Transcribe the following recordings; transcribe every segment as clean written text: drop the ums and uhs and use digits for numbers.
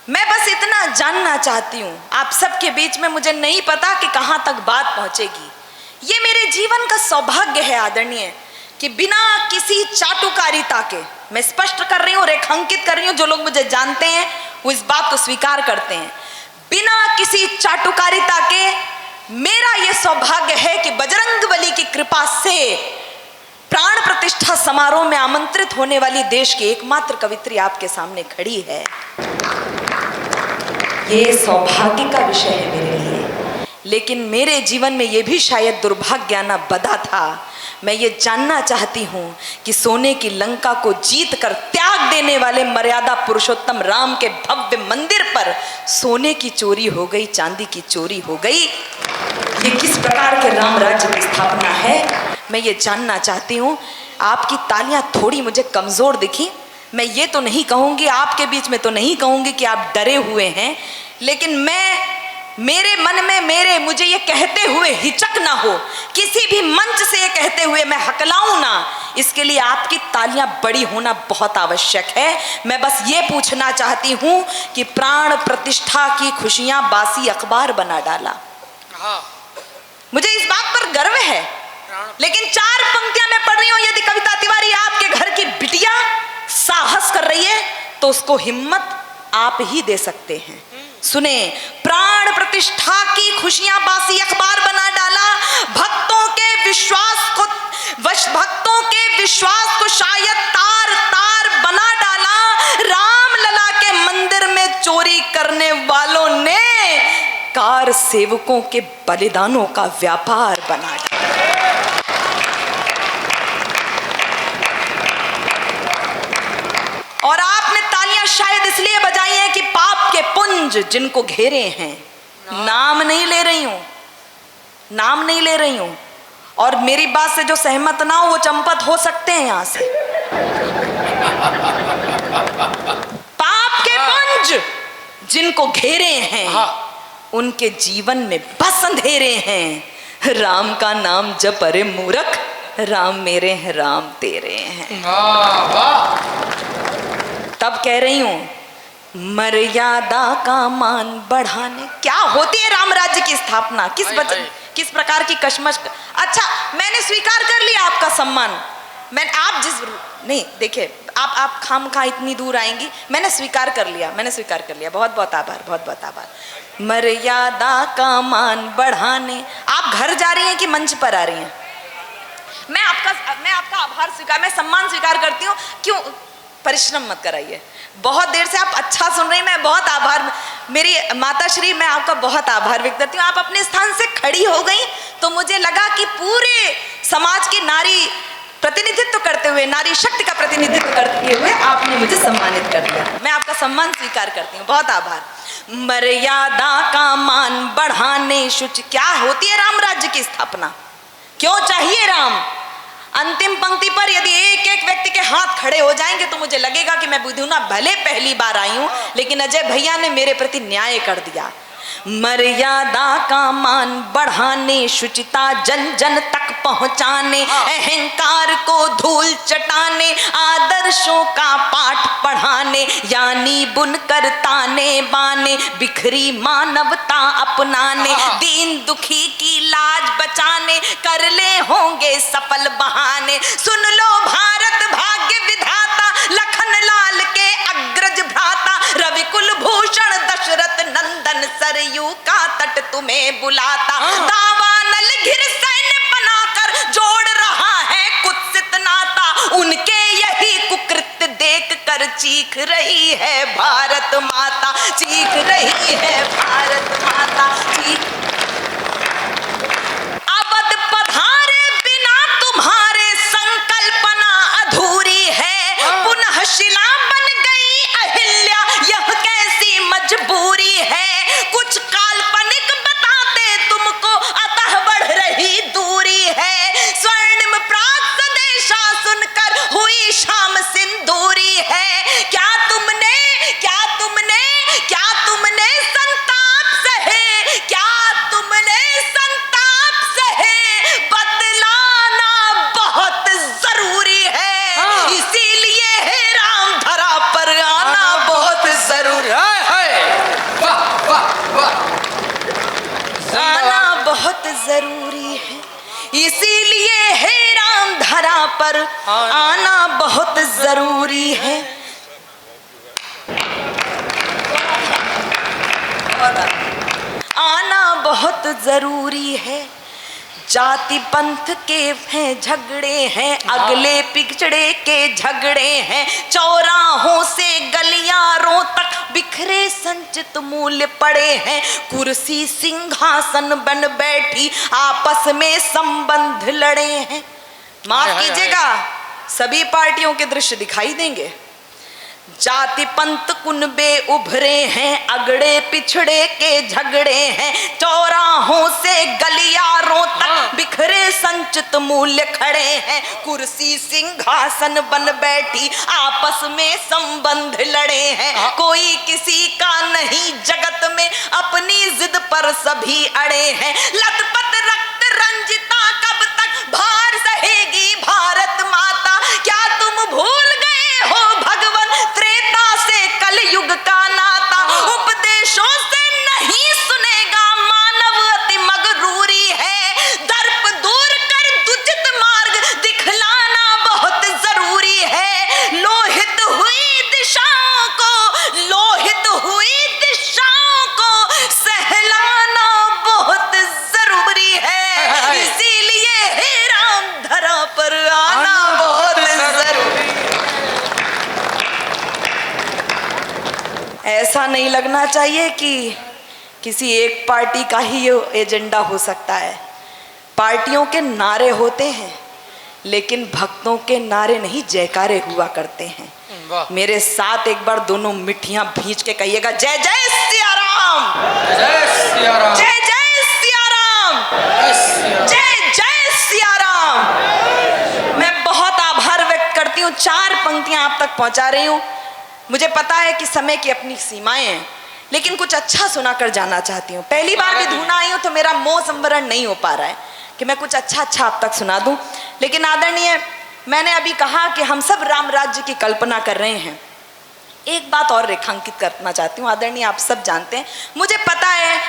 मैं बस इतना जानना चाहती हूँ आप सबके बीच में, मुझे नहीं पता कि कहाँ तक बात पहुँचेगी। ये मेरे जीवन का सौभाग्य है आदरणीय कि बिना किसी चाटुकारिता के, मैं स्पष्ट कर रही हूँ, रेखांकित कर रही हूँ, जो लोग मुझे जानते हैं वो इस बात को स्वीकार करते हैं, बिना किसी चाटुकारिता के मेरा ये सौभाग्य है कि बजरंगबली की कृपा से प्राण प्रतिष्ठा समारोह में आमंत्रित होने वाली देश की एकमात्र कवित्री आपके सामने खड़ी है। ये सौभाग्य का विषय है मेरे लिए, लेकिन मेरे जीवन में ये भी शायद दुर्भाग्य आना बदा था। मैं ये जानना चाहती हूँ कि सोने की लंका को जीत कर त्याग देने वाले मर्यादा पुरुषोत्तम राम के भव्य मंदिर पर सोने की चोरी हो गई, चांदी की चोरी हो गई। ये किस प्रकार के राम राज्य की स्थापना है, मैं ये जानना चाहती हूँ। आपकी तालियां थोड़ी मुझे कमजोर दिखी। मैं ये तो नहीं कहूँगी, आपके बीच में तो नहीं कहूँगी कि आप डरे हुए हैं, लेकिन मेरे मन में मुझे ये कहते हुए हिचक ना हो, किसी भी मंच से ये कहते हुए मैं हकलाऊं ना, इसके लिए आपकी तालियां बड़ी होना बहुत आवश्यक है। मैं बस ये पूछना चाहती हूँ कि प्राण प्रतिष्ठा की खुशियां बासी अखबार बना डाला। मुझे इस बात पर गर्व है, लेकिन 4 पंक्तियां मैं पढ़ रही हूँ। यदि कविता तिवारी आपके घर की बिटिया साहस कर रही है तो उसको हिम्मत आप ही दे सकते हैं। सुने, प्राण प्रतिष्ठा की खुशियां बासी अखबार बना डाला, भक्तों के विश्वास को शायद तार तार बना डाला। राम लला के मंदिर में चोरी करने वालों ने कार सेवकों के बलिदानों का व्यापार बना डाला। और आपने तालियां शायद इसलिए बजाई हैं कि पाप के पुंज जिनको घेरे हैं, नाम नहीं ले रही हूं, और मेरी बात से जो सहमत ना हो वो चंपत हो सकते हैं यहां से। पाप के पुंज जिनको घेरे हैं उनके जीवन में बस अंधेरे हैं। राम का नाम जप अरे मूर्ख, राम मेरे हैं राम तेरे हैं। तब कह रही हूं मर्यादा का मान बढ़ाने, क्या होती है राम राज्य की स्थापना, किस प्रकार की कशमश। अच्छा, मैंने स्वीकार कर लिया आपका सम्मान, नहीं देखिए, आप खामखा इतनी दूर आएंगी, मैंने स्वीकार कर लिया, बहुत बहुत आभार। मर्यादा का मान बढ़ाने, आप घर जा रही हैं कि मंच पर आ रही हैं? मैं आपका आभार स्वीकार, मैं सम्मान स्वीकार करती हूँ। क्यों परिश्रम मत कराइए, बहुत देर से आप अच्छा सुन रही, मैं बहुत आभार, मेरी माता श्री, मैं आपका बहुत आभार व्यक्त करती हूँ। आप अपने स्थान से खड़ी हो गई तो मुझे लगा कि पूरे समाज की नारी प्रतिनिधित्व करते हुए, नारी शक्ति का प्रतिनिधित्व करते हुए आपने मुझे सम्मानित कर दिया। मैं आपका सम्मान स्वीकार करती हूँ, बहुत आभार। मर्यादा का मान बढ़ाने शुचि, क्या होती है राम राज्य की स्थापना, क्यों चाहिए राम? अंतिम पंक्ति पर यदि एक एक व्यक्ति के हाथ खड़े हो जाएंगे तो मुझे लगेगा कि मैं बुद्धूना भले पहली बार आई हूं, लेकिन अजय भैया ने मेरे प्रति न्याय कर दिया। मर्यादा का मान बढ़ाने, शुचिता जन जन तक पहुंचाने, अहंकार को धूल चटाने, आदर्शों का पाठ पढ़ाने, यानी बुनकर ताने बाने, बिखरी मानवता अपनाने, दीन दुखी की लाज बचाने, कर ले होंगे सफल बहाने। सुन लो भारत भाग्य विधाता, लखन लाल के अग्रज भ्राता, रवि कुल भूषण दशरथ नंदन, सरयू का तट तुम्हें बुलाता, दावानल घिर सैन्य बनाकर जोड़ रहा है कुत्सित नाता, उनके यही कुकृत्य देख कर चीख रही है भारत माता, चीख रही है भारत माता, चीख। अवध पधारे बिना तुम्हारे संकल्पना अधूरी है, पुनः शिला बन गई अहिल्या, यह कैसी मजबूरी है, कुछ काल्पनिक बताते तुमको अतः बढ़ रही दूरी है, स्वर्णिम प्राग संदेशा सुनकर हुई शाम सिंदूरी है, क्या तुमने संतान इसीलिए हे राम धरा पर आना बहुत जरूरी है। आना बहुत जरूरी है। जाति पंथ के हैं झगड़े हैं, अगले पिछड़े के झगड़े हैं। चौराहों से गलियारों तक बिखरे संचित मूल्य पड़े हैं। कुर्सी सिंहासन बन बैठी आपस में संबंध लड़े हैं। माफ कीजिएगा, सभी पार्टियों के दृश्य दिखाई देंगे। जाति पंथ कुनबे उभरे हैं, अगड़े पिछड़े के झगड़े हैं। चौराहों से गलियारों तक बिखरे संचित मूल्य खड़े हैं। कुर्सी सिंहासन बन बैठी आपस में संबंध लड़े हैं। कोई किसी का नहीं जगत में, अपनी जिद पर सभी अड़े हैं। लथपथ रक्त रंजिता कब तक भार सहेगी भारत माता। क्या तुम भूल गए हो भगवान त्रेता से कलयुग का नाता। उपदेशों से नहीं सुनेगा मानव, अति मगरूरी है। दर्प दूर कर दुचित मार्ग दिखलाना बहुत जरूरी है। लोहित हुई दिशाओं को, लोहित हुई दिशाओं को सहलाना बहुत जरूरी है। इसीलिए हे राम धरा पर आना बहुत जरूरी है। ऐसा नहीं लगना चाहिए कि किसी एक पार्टी का ही ये एजेंडा हो सकता है। पार्टियों के नारे होते हैं, लेकिन भक्तों के नारे नहीं, जयकारे हुआ करते हैं। मेरे साथ एक बार दोनों मिठियां भींच के कहिएगा, जय जय सिया राम, जय सिया राम, जय जय सिया राम, जय जय सिया राम। मैं बहुत आभार व्यक्त करती हूँ, 4 पंक्तियां आप तक पहुंचा रही हूँ। मुझे पता है कि समय की अपनी सीमाएं हैं, लेकिन कुछ अच्छा सुनाकर जाना चाहती हूँ। पहली बार भी धुना आई हूँ तो मेरा मोह संवरण नहीं हो पा रहा है कि मैं कुछ अच्छा आप तक सुना दूं। लेकिन आदरणीय, मैंने अभी कहा कि हम सब राम राज्य की कल्पना कर रहे हैं। एक बात और रेखांकित करना चाहती हूँ। आदरणीय, आप सब जानते हैं, मुझे पता है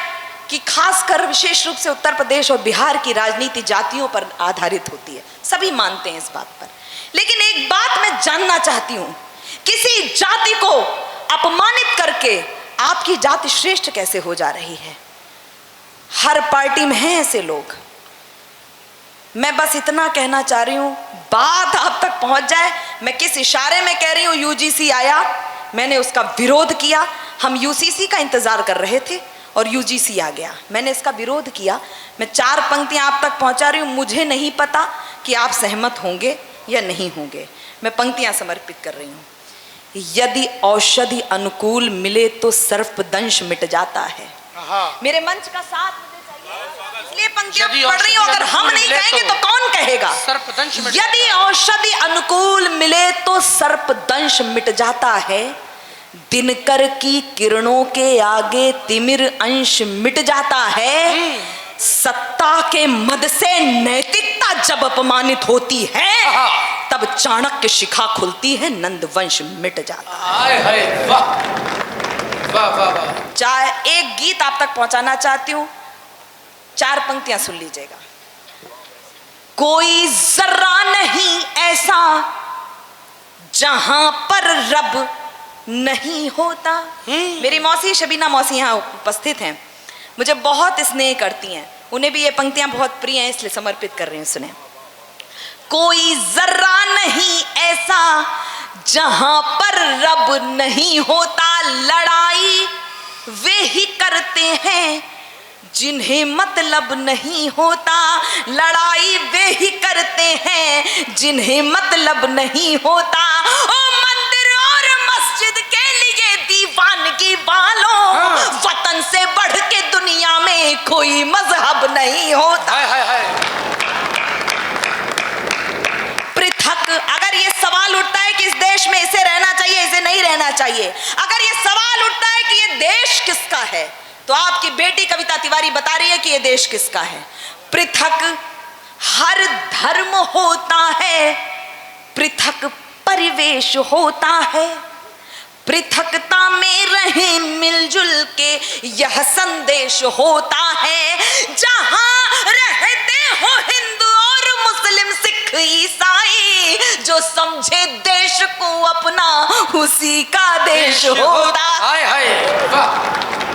कि खासकर विशेष रूप से उत्तर प्रदेश और बिहार की राजनीति जातियों पर आधारित होती है, सभी मानते हैं इस बात पर। लेकिन एक बात मैं जानना चाहती हूँ, किसी जाति को अपमानित करके आपकी जाति श्रेष्ठ कैसे हो जा रही है? हर पार्टी में हैं ऐसे लोग। मैं बस इतना कहना चाह रही हूं, बात आप तक पहुंच जाए। मैं किस इशारे में कह रही हूं? यूजीसी आया, मैंने उसका विरोध किया। हम यूसीसी का इंतजार कर रहे थे और यूजीसी आ गया, मैंने इसका विरोध किया। मैं 4 पंक्तियां आप तक पहुंचा रही हूं। मुझे नहीं पता कि आप सहमत होंगे या नहीं होंगे। मैं पंक्तियां समर्पित कर रही हूं। यदि औषधि अनुकूल मिले तो सर्पदंश मिट जाता है। मेरे मंच का साथ मुझे चाहिए, इसलिए पंक्तियां पढ़ रही हूं। अगर हम नहीं कहेंगे तो कौन कहेगा? यदि औषधि अनुकूल मिले तो सर्पदंश मिट जाता है। दिनकर की किरणों के आगे तिमिर अंश मिट जाता है। सत्ता के मद से नैतिकता जब अपमानित होती है, तब चाणक्य शिखा खुलती है, नंद वंश मिट जाता है। चाहे एक गीत आप तक पहुंचाना चाहती हूं, 4 पंक्तियां सुन लीजिएगा। कोई जर्रा नहीं ऐसा जहां पर रब नहीं होता। मेरी मौसी शबीना मौसी यहाँ उपस्थित हैं, मुझे बहुत स्नेह करती हैं। उन्हें भी ये पंक्तियां बहुत प्रिय हैं, इसलिए समर्पित कर रही हूं। सुने। कोई जर्रा नहीं ऐसा जहां पर रब नहीं होता। लड़ाई वे ही करते हैं जिन्हें मतलब नहीं होता। लड़ाई वे ही करते हैं जिन्हें मतलब नहीं होता। ओ मंदिर और मस्जिद के लिए दीवानगी वालों, वतन से बढ़ के दुनिया में कोई मजहब नहीं होता। पृथक, अगर ये सवाल उठता है कि इस देश में इसे रहना चाहिए, इसे नहीं रहना चाहिए, अगर ये सवाल उठता है कि ये देश किसका है, तो आपकी बेटी कविता तिवारी बता रही है कि ये देश किसका है। पृथक हर धर्म होता है, पृथक परिवेश होता है। पृथकता में रहे मिलजुल के यह संदेश होता है। जहां रहते हो हिंदू खुशी का देश होता। हाय हाय वाह